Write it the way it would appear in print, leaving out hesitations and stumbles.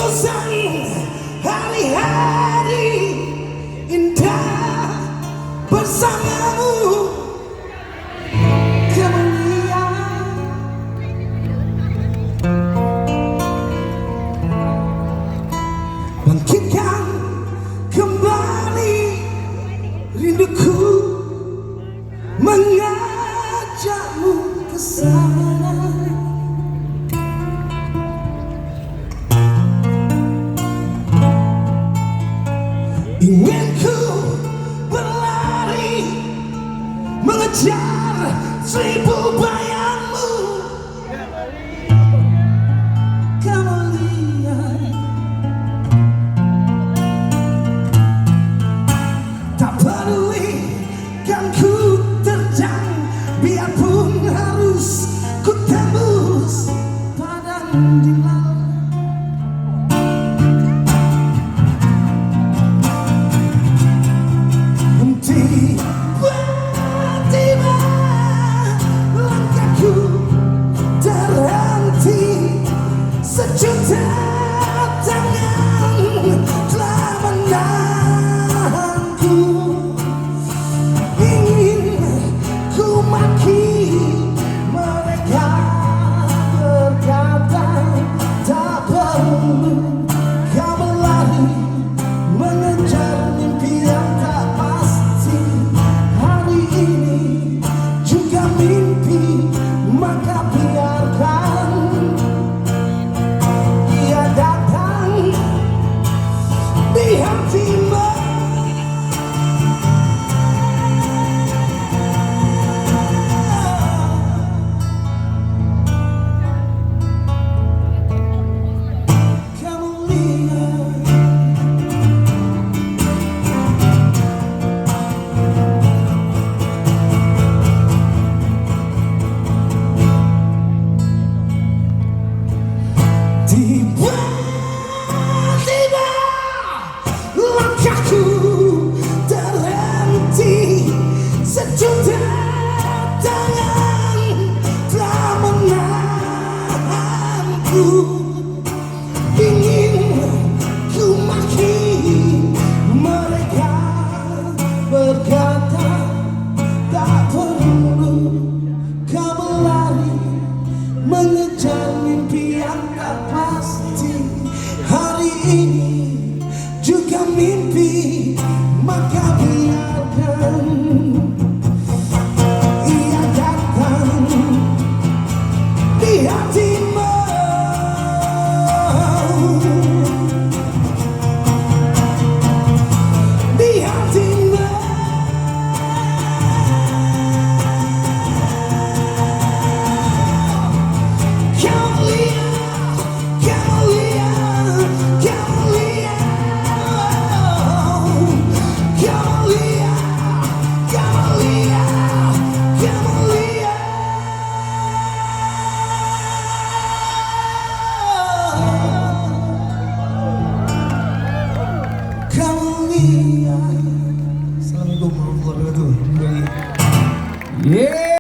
Sungguh hari-hari indah bersamamu, kemuliaan bangkitkan kembali rinduku, mengajakmu ke sana. Ingin ku berlari mengejar 1000 bayangmu, kemuliaan. Tak peduli kan ku terjang, biarpun harus ku tembus padang di laut. Tiba-tiba langkahku terhenti, sejuta tangan telah menahanku. Ingin ku maki mereka, berkata tak perlu kau berlari mengejar mimpi yang tak pasti. Hari ini juga mimpi, maka biarkan dia datang di hatimu. Tiba-tiba langkahku terhenti, sejuta tangan telah menahanku. Ingin ku maki mereka, berkata tak perlu kau berlari mengejar mimpi yang tak pasti.